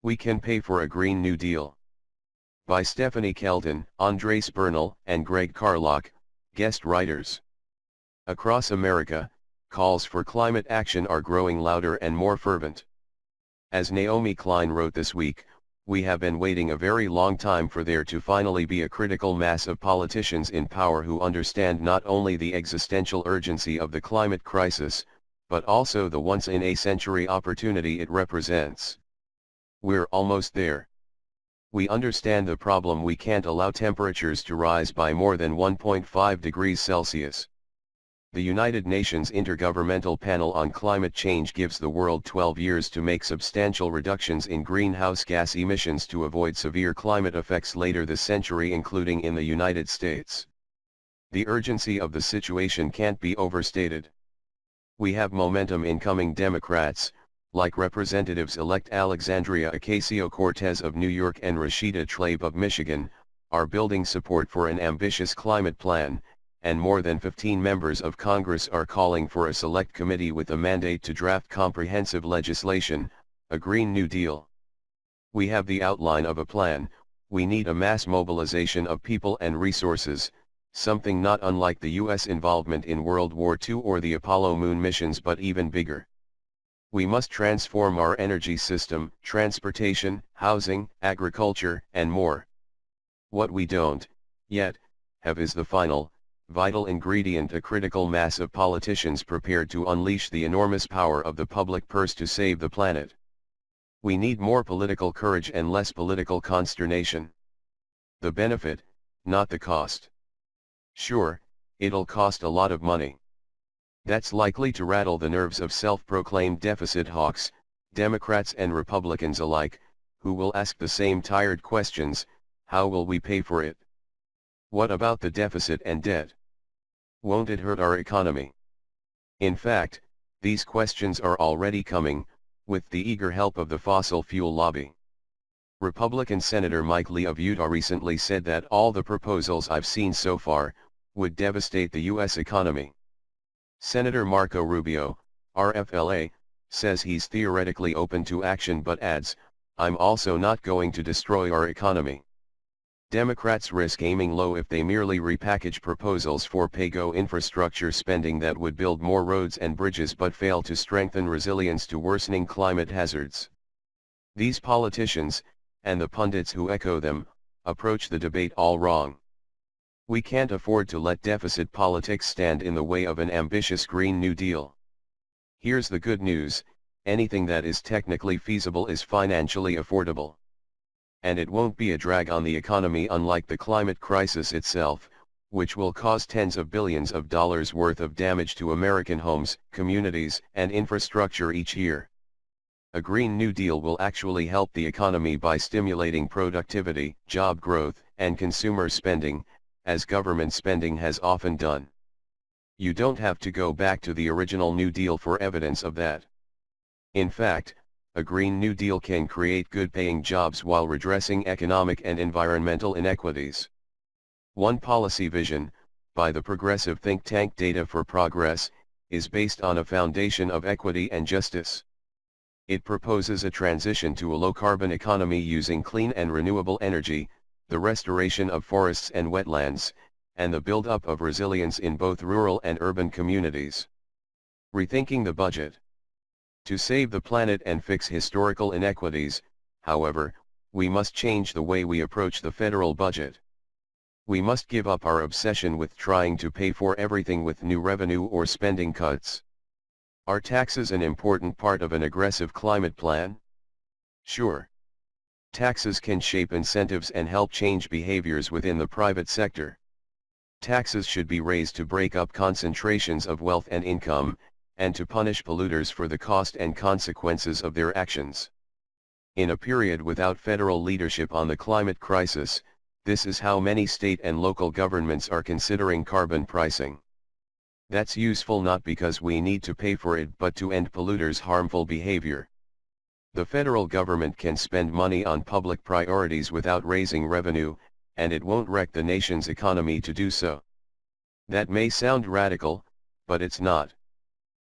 We Can Pay for a Green New Deal. By Stephanie Kelton, Andres Bernal, and Greg Carlock, guest writers. Across America, calls for climate action are growing louder and more fervent. As Naomi Klein wrote this week, we have been waiting a very long time for there to finally be a critical mass of politicians in power who understand not only the existential urgency of the climate crisis, but also the once-in-a-century opportunity it represents. We're almost there. We understand the problem: we can't allow temperatures to rise by more than 1.5 degrees Celsius. The United Nations Intergovernmental Panel on Climate Change gives the world 12 years to make substantial reductions in greenhouse gas emissions to avoid severe climate effects later this century, including in the United States. The urgency of the situation can't be overstated. We have momentum. Incoming Democrats, like Representatives-elect Alexandria Ocasio-Cortez of New York and Rashida Tlaib of Michigan, are building support for an ambitious climate plan, and more than 15 members of Congress are calling for a select committee with a mandate to draft comprehensive legislation, a Green New Deal. We have the outline of a plan. We need a mass mobilization of people and resources, something not unlike the U.S. involvement in World War II or the Apollo moon missions, but even bigger. We must transform our energy system, transportation, housing, agriculture, and more. What we don't, yet, have is the final, vital ingredient: a critical mass of politicians prepared to unleash the enormous power of the public purse to save the planet. We need more political courage and less political consternation. The benefit, not the cost. Sure, it'll cost a lot of money. That's likely to rattle the nerves of self-proclaimed deficit hawks, Democrats and Republicans alike, who will ask the same tired questions: how will we pay for it? What about the deficit and debt? Won't it hurt our economy? In fact, these questions are already coming, with the eager help of the fossil fuel lobby. Republican Senator Mike Lee of Utah recently said that all the proposals I've seen so far would devastate the U.S. economy. Senator Marco Rubio, RFLA, says he's theoretically open to action but adds, "I'm also not going to destroy our economy." Democrats risk aiming low if they merely repackage proposals for pay-go infrastructure spending that would build more roads and bridges but fail to strengthen resilience to worsening climate hazards. These politicians, and the pundits who echo them, approach the debate all wrong. We can't afford to let deficit politics stand in the way of an ambitious Green New Deal. Here's the good news: anything that is technically feasible is financially affordable. And it won't be a drag on the economy, unlike the climate crisis itself, which will cause tens of billions of dollars worth of damage to American homes, communities, and infrastructure each year. A Green New Deal will actually help the economy by stimulating productivity, job growth, and consumer spending, as government spending has often done. You don't have to go back to the original New Deal for evidence of that. In fact, a Green New Deal can create good-paying jobs while redressing economic and environmental inequities. One policy vision, by the progressive think tank Data for Progress, is based on a foundation of equity and justice. It proposes a transition to a low-carbon economy using clean and renewable energy, the restoration of forests and wetlands, and the build-up of resilience in both rural and urban communities. Rethinking the budget. To save the planet and fix historical inequities, however, we must change the way we approach the federal budget. We must give up our obsession with trying to pay for everything with new revenue or spending cuts. Are taxes an important part of an aggressive climate plan? Sure. Taxes can shape incentives and help change behaviors within the private sector. Taxes should be raised to break up concentrations of wealth and income, and to punish polluters for the cost and consequences of their actions. In a period without federal leadership on the climate crisis, this is how many state and local governments are considering carbon pricing. That's useful not because we need to pay for it but to end polluters' harmful behavior. The federal government can spend money on public priorities without raising revenue, and it won't wreck the nation's economy to do so. That may sound radical, but it's not.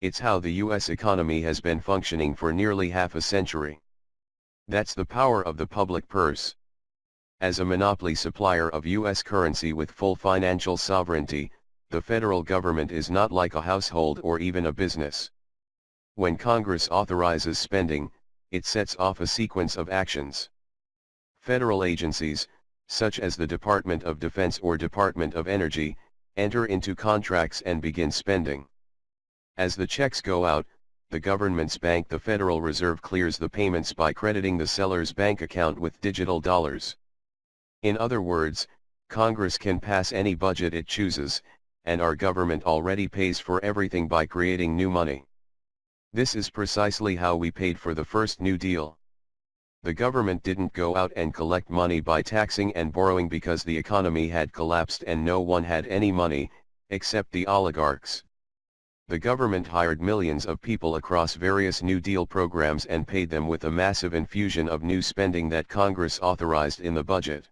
It's how the U.S. economy has been functioning for nearly half a century. That's the power of the public purse. As a monopoly supplier of U.S. currency with full financial sovereignty, the federal government is not like a household or even a business. When Congress authorizes spending, it sets off a sequence of actions. Federal agencies, such as the Department of Defense or Department of Energy, enter into contracts and begin spending. As the checks go out, the government's bank, the Federal Reserve, clears the payments by crediting the seller's bank account with digital dollars. In other words, Congress can pass any budget it chooses, and our government already pays for everything by creating new money. This is precisely how we paid for the first New Deal. The government didn't go out and collect money by taxing and borrowing because the economy had collapsed and no one had any money, except the oligarchs. The government hired millions of people across various New Deal programs and paid them with a massive infusion of new spending that Congress authorized in the budget.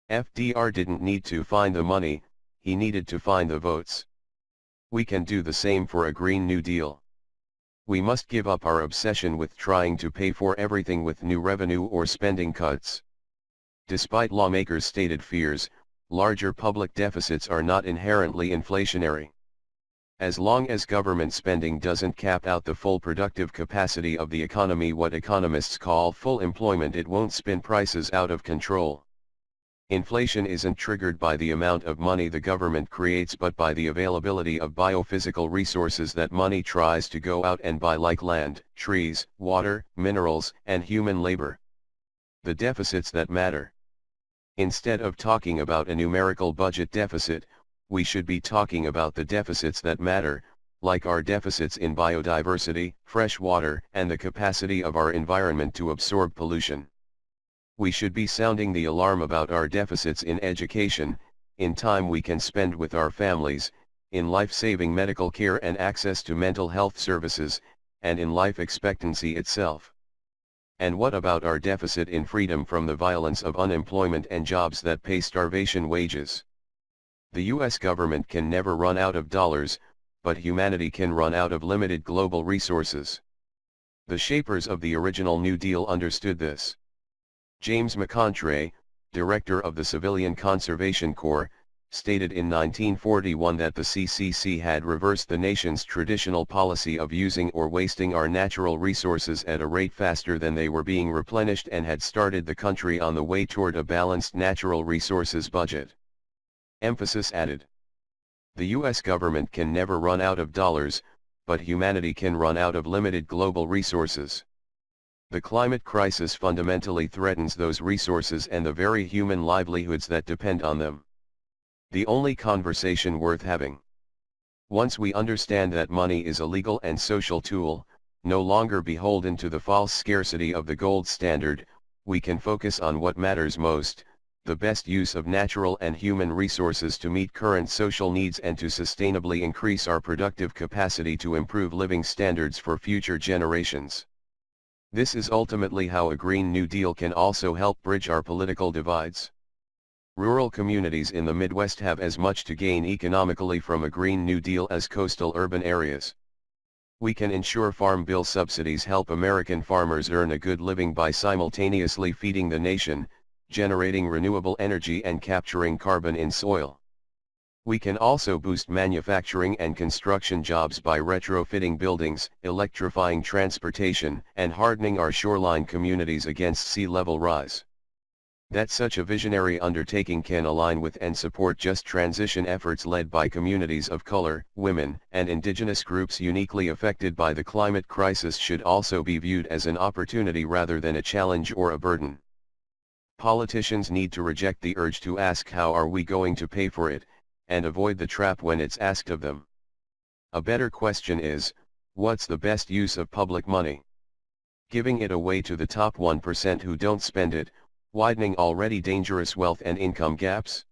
FDR didn't need to find the money, he needed to find the votes. We can do the same for a Green New Deal. We must give up our obsession with trying to pay for everything with new revenue or spending cuts. Despite lawmakers' stated fears, larger public deficits are not inherently inflationary. As long as government spending doesn't cap out the full productive capacity of the economy, what economists call full employment, it won't spin prices out of control. Inflation isn't triggered by the amount of money the government creates but by the availability of biophysical resources that money tries to go out and buy, like land, trees, water, minerals, and human labor. The deficits that matter. Instead of talking about a numerical budget deficit, we should be talking about the deficits that matter, like our deficits in biodiversity, fresh water, and the capacity of our environment to absorb pollution. We should be sounding the alarm about our deficits in education, in time we can spend with our families, in life-saving medical care and access to mental health services, and in life expectancy itself. And what about our deficit in freedom from the violence of unemployment and jobs that pay starvation wages? The US government can never run out of dollars, but humanity can run out of limited global resources. The shapers of the original New Deal understood this. James McConaughey, director of the Civilian Conservation Corps, stated in 1941 that the CCC had reversed the nation's traditional policy of using or wasting our natural resources at a rate faster than they were being replenished and had started the country on the way toward a balanced natural resources budget. Emphasis added. The US government can never run out of dollars, but humanity can run out of limited global resources. The climate crisis fundamentally threatens those resources and the very human livelihoods that depend on them. The only conversation worth having. Once we understand that money is a legal and social tool, no longer beholden to the false scarcity of the gold standard, we can focus on what matters most, the best use of natural and human resources to meet current social needs and to sustainably increase our productive capacity to improve living standards for future generations. This is ultimately how a Green New Deal can also help bridge our political divides. Rural communities in the Midwest have as much to gain economically from a Green New Deal as coastal urban areas. We can ensure farm bill subsidies help American farmers earn a good living by simultaneously feeding the nation, generating renewable energy and capturing carbon in soil. We can also boost manufacturing and construction jobs by retrofitting buildings, electrifying transportation, and hardening our shoreline communities against sea level rise. That such a visionary undertaking can align with and support just transition efforts led by communities of color, women, and indigenous groups uniquely affected by the climate crisis should also be viewed as an opportunity rather than a challenge or a burden. Politicians need to reject the urge to ask how are we going to pay for it, and avoid the trap when it's asked of them. A better question is, what's the best use of public money? Giving it away to the top 1% who don't spend it, widening already dangerous wealth and income gaps?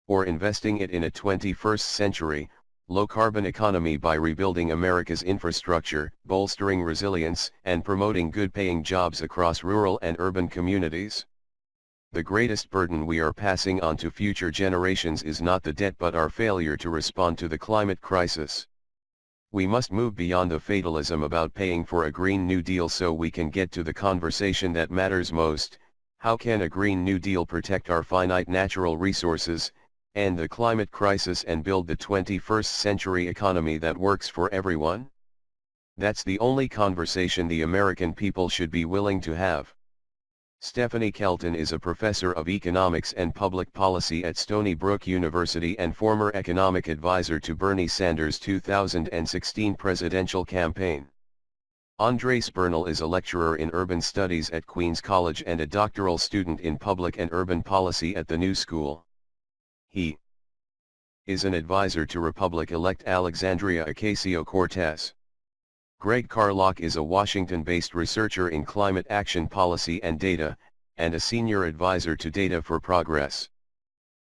Or investing it in a 21st century, low-carbon economy by rebuilding America's infrastructure, bolstering resilience, and promoting good-paying jobs across rural and urban communities? The greatest burden we are passing on to future generations is not the debt but our failure to respond to the climate crisis. We must move beyond the fatalism about paying for a Green New Deal so we can get to the conversation that matters most: how can a Green New Deal protect our finite natural resources, end the climate crisis and build the 21st century economy that works for everyone? That's the only conversation the American people should be willing to have. Stephanie Kelton is a professor of economics and public policy at Stony Brook University and former economic advisor to Bernie Sanders' 2016 presidential campaign. Andres Bernal is a lecturer in urban studies at Queens College and a doctoral student in public and urban policy at the New School. He is an advisor to Republican-elect Alexandria Ocasio-Cortez. Greg Carlock is a Washington-based researcher in climate action policy and data, and a senior advisor to Data for Progress.